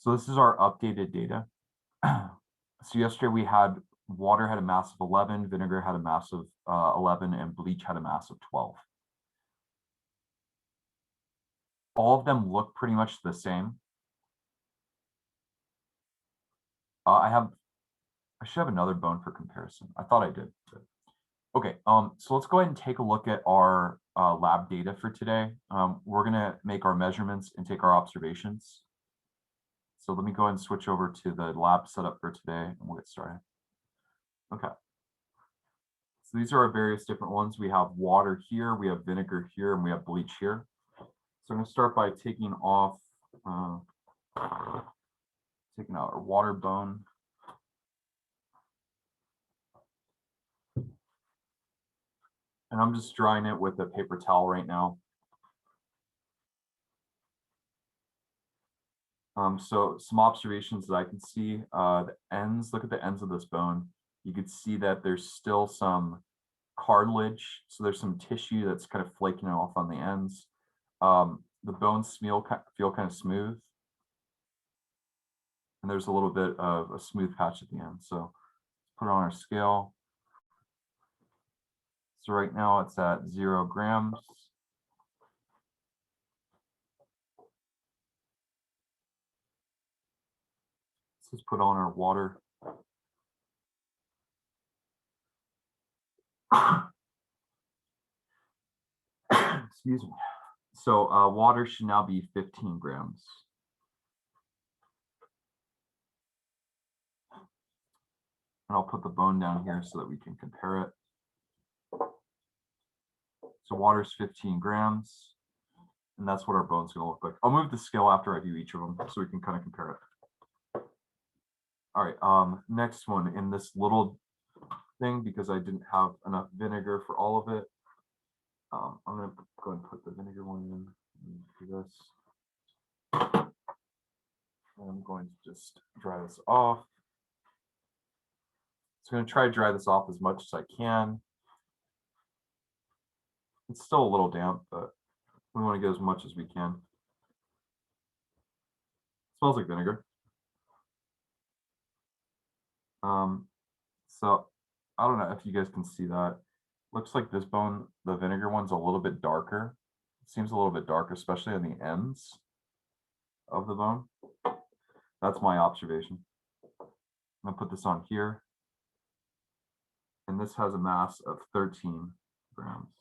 So this is our updated data. So yesterday we had water had a mass of 11, vinegar had a mass of 11, and bleach had a mass of 12. All of them look pretty much the same. I should have another bone for comparison. I thought I did. Okay, so let's go ahead and take a look at our lab data for today. We're gonna make our measurements and take our observations. So let me go ahead and switch over to the lab setup for today and we'll get started. Okay. So these are our various different ones. We have water here, we have vinegar here, and we have bleach here. So I'm gonna start by taking off, taking out our water bone. And I'm just drying it with a paper towel right now. So some observations that I can see, the ends, look at the ends of this bone. You could see that there's still some cartilage. So there's some tissue that's kind of flaking off on the ends. The bones feel kind of smooth. And there's a little bit of a smooth patch at the end. So let's put it on our scale. So right now it's at 0 grams. Let's just put on our water. Excuse me. So water should now be 15 grams. And I'll put the bone down here so that we can compare it. So water's 15 grams, and that's what our bone's gonna look like. I'll move the scale after I do each of them so we can kind of compare it. All right, next one in this little thing, because I didn't have enough vinegar for all of it. I'm gonna go and put the vinegar one in and do this. I'm going to just dry this off. So I'm going to try to dry this off as much as I can. It's still a little damp, but we want to get as much as we can. It smells like vinegar. So I don't know if you guys can see that. Looks like this bone, the vinegar one's a little bit darker. It seems a little bit darker, especially on the ends of the bone. That's my observation. I'm gonna put this on here. And this has a mass of 13 grams.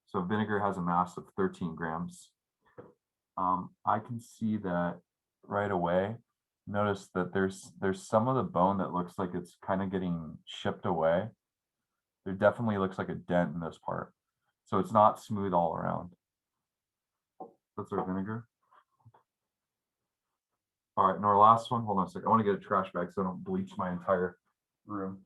So vinegar has a mass of 13 grams. I can see that right away. Notice that there's some of the bone that looks like it's kind of getting chipped away. There definitely looks like a dent in this part. So it's not smooth all around. That's our vinegar. All right, and our last one, hold on a second. I want to get a trash bag so I don't bleach my entire room.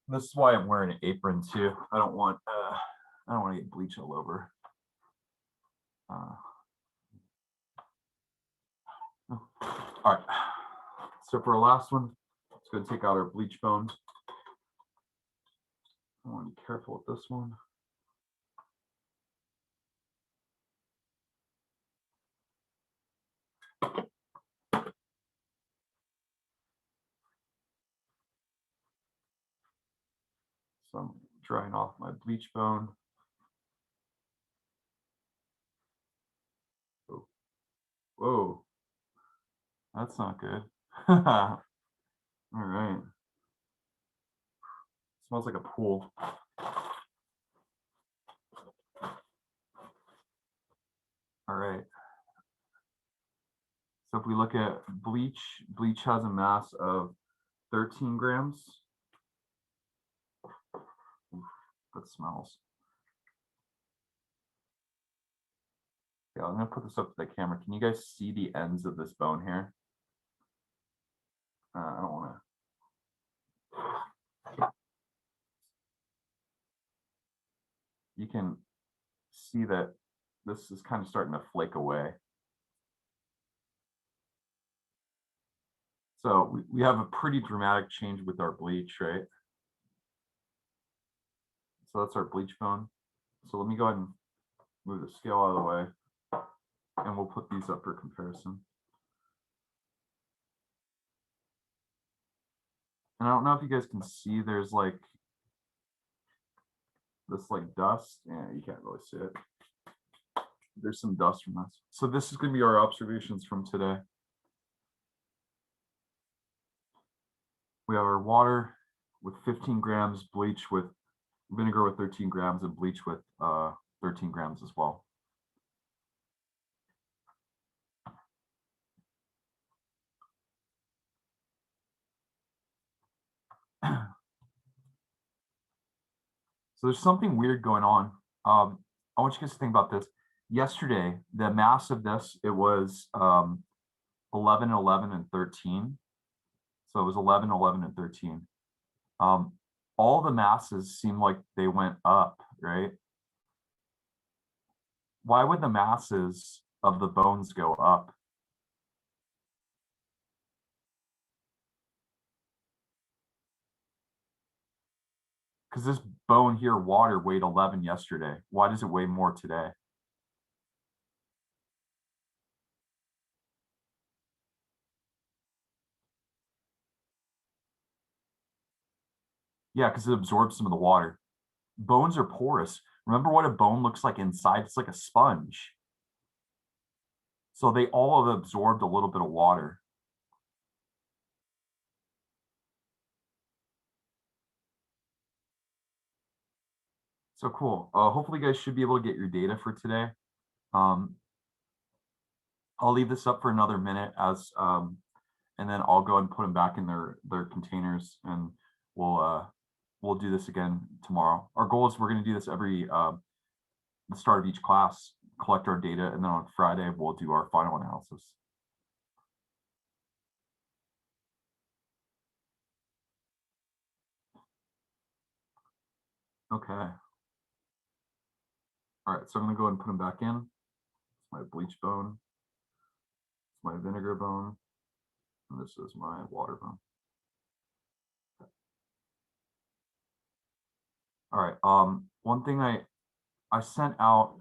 This is why I'm wearing an apron too. I don't want to get bleach all over. All right. So for our last one, let's go take out our bleach bone. I want to be careful with this one. So I'm drying off my bleach bone. Oh. Whoa, that's not good. All right. Smells like a pool. All right. So if we look at bleach, bleach has a mass of 13 grams. Oof, that smells. Yeah, I'm gonna put this up to the camera. Can you guys see the ends of this bone here? I don't want to. you can see that this is kind of starting to flake away. So we have a pretty dramatic change with our bleach, right? So that's our bleach bone. So let me go ahead and move the scale out of the way, and we'll put these up for comparison. And I don't know if you guys can see, there's like this like dust. Yeah, you can't really see it. There's some dust from this. So this is going to be our observations from today. We have our water with 15 grams, bleach with vinegar with 13 grams, and bleach with 13 grams as well. So there's something weird going on. I want you guys to think about this. Yesterday, the mass of this, it was 11, 11, and 13. So it was 11, 11, and 13. All the masses seem like they went up, right? Why would the masses of the bones go up? Because this bone here, water, weighed 11 yesterday. Why does it weigh more today? Yeah, because it absorbs some of the water. Bones are porous. Remember what a bone looks like inside? It's like a sponge. So they all have absorbed a little bit of water. So cool. Hopefully you guys should be able to get your data for today. Um, I'll leave this up for another minute and then I'll go and put them back in their containers, and we'll do this again tomorrow. Our goal is we're going to do this every the start of each class, collect our data, and then on Friday we'll do our final analysis. Okay. All right, so I'm going to go ahead and put them back in. It's my bleach bone. It's my vinegar bone. And this is my water bone. All right. One thing I sent out